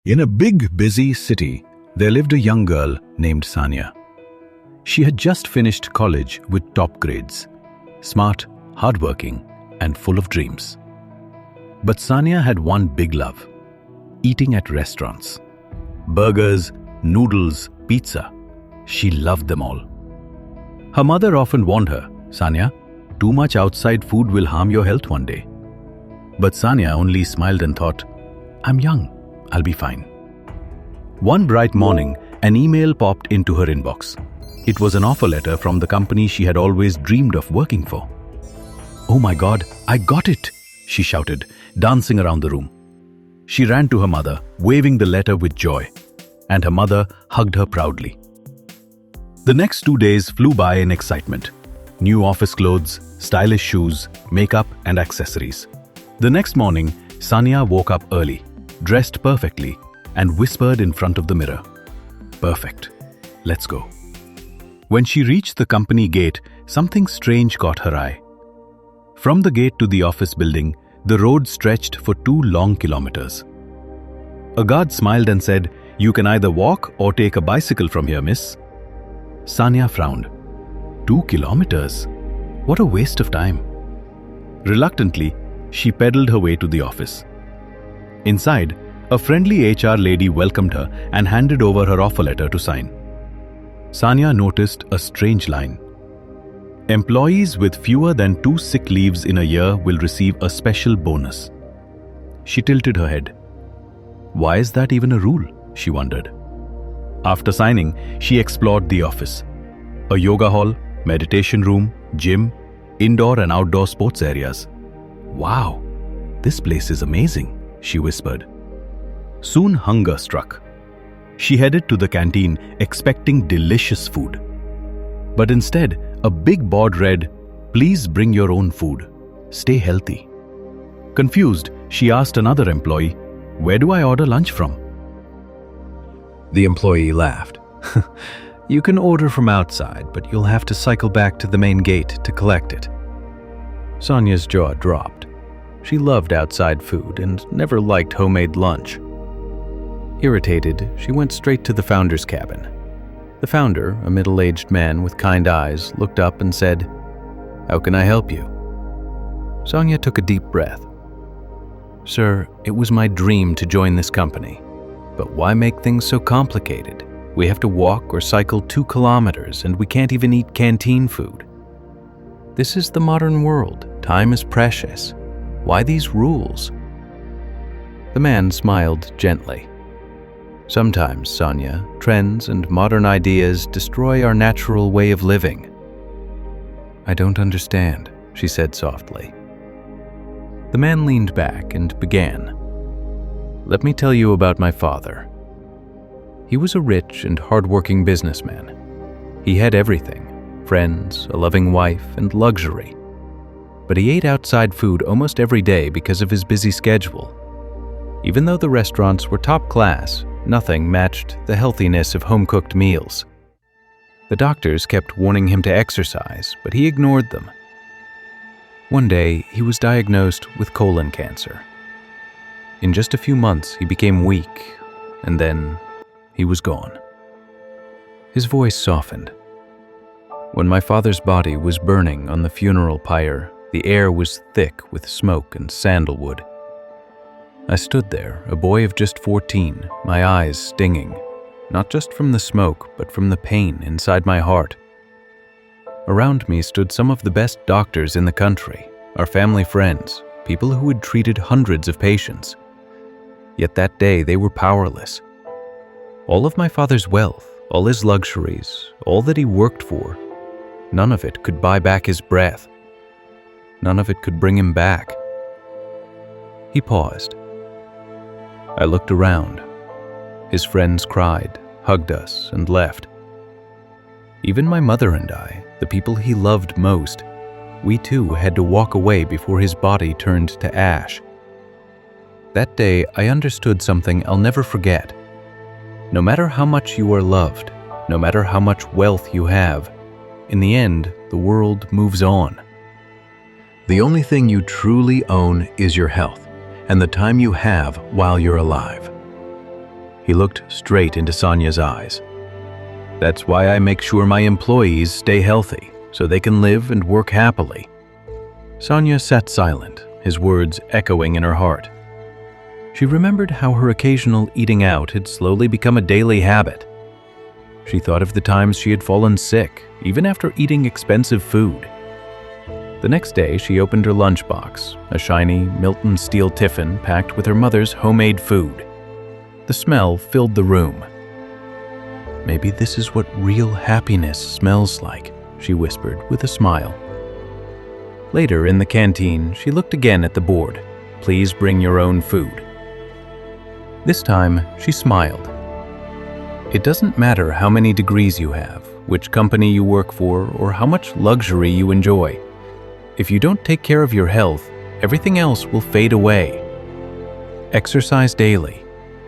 In a big, busy city, there lived a young girl named Sanya. She had just finished college with top grades, smart, hardworking, and full of dreams. But Sanya had one big love: eating at restaurants. Burgers, noodles, pizza. She loved them all. Her mother often warned her, "Sanya, too much outside food will harm your health one day." But Sanya only smiled and thought, "I'm young, I'll be fine." One bright morning, an email popped into her inbox. It was an offer letter from the company she had always dreamed of working for. "Oh my God, I got it!" she shouted, dancing around the room. She ran to her mother, waving the letter with joy, and her mother hugged her proudly. The next 2 days flew by in excitement. New office clothes, stylish shoes, makeup, and accessories. The next morning, Sanya woke up early, dressed perfectly, and whispered in front of the mirror, "Perfect. Let's go." When she reached the company gate, something strange caught her eye. From the gate to the office building, the road stretched for 2 long kilometers. A guard smiled and said, "You can either walk or take a bicycle from here, miss." Sanya frowned. 2 kilometers? What a waste of time. Reluctantly, she pedaled her way to the office. Inside, a friendly HR lady welcomed her and handed over her offer letter to sign. Sanya noticed a strange line. "Employees with fewer than 2 sick leaves in a year will receive a special bonus." She tilted her head. Why is that even a rule? She wondered. After signing, she explored the office. A yoga hall, meditation room, gym, indoor and outdoor sports areas. "Wow, this place is amazing," she whispered. Soon hunger struck. She headed to the canteen expecting delicious food. But instead, a big board read, "Please bring your own food. Stay healthy." Confused, she asked another employee, "Where do I order lunch from?" The employee laughed. "You can order from outside, but you'll have to cycle back to the main gate to collect it." Sanya's jaw dropped. She loved outside food and never liked homemade lunch. Irritated, she went straight to the founder's cabin. The founder, a middle-aged man with kind eyes, looked up and said, "How can I help you?" Sanya took a deep breath. "Sir, it was my dream to join this company. But why make things so complicated? We have to walk or cycle 2 kilometers and we can't even eat canteen food. This is the modern world. Time is precious. Why these rules?" The man smiled gently. "Sometimes, Sanya, trends and modern ideas destroy our natural way of living." "I don't understand," she said softly. The man leaned back and began. "Let me tell you about my father. He was a rich and hardworking businessman. He had everything: friends, a loving wife, and luxury. But he ate outside food almost every day because of his busy schedule. Even though the restaurants were top class, nothing matched the healthiness of home-cooked meals. The doctors kept warning him to exercise, but he ignored them. One day, he was diagnosed with colon cancer. In just a few months, he became weak, and then he was gone." His voice softened. "When my father's body was burning on the funeral pyre, the air was thick with smoke and sandalwood. I stood there, a boy of just 14, my eyes stinging, not just from the smoke, but from the pain inside my heart. Around me stood some of the best doctors in the country, our family friends, people who had treated hundreds of patients. Yet that day they were powerless. All of my father's wealth, all his luxuries, all that he worked for, none of it could buy back his breath. None of it could bring him back." He paused. I looked around. His friends cried, hugged us, and left. Even my mother and I, the people he loved most, we too had to walk away before his body turned to ash. That day, I understood something I'll never forget. No matter how much you are loved, no matter how much wealth you have, in the end, the world moves on. The only thing you truly own is your health and the time you have while you're alive. He looked straight into Sanya's eyes. "That's why I make sure my employees stay healthy, so they can live and work happily." Sanya sat silent, his words echoing in her heart. She remembered how her occasional eating out had slowly become a daily habit. She thought of the times she had fallen sick, even after eating expensive food. The next day, she opened her lunchbox, a shiny Milton steel tiffin packed with her mother's homemade food. The smell filled the room. "Maybe this is what real happiness smells like," she whispered with a smile. Later in the canteen, she looked again at the board. "Please bring your own food." This time, she smiled. It doesn't matter how many degrees you have, which company you work for, or how much luxury you enjoy. If you don't take care of your health, everything else will fade away. Exercise daily,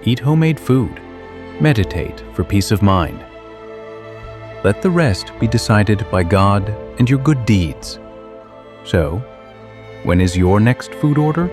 eat homemade food, meditate for peace of mind. Let the rest be decided by God and your good deeds. So, when is your next food order?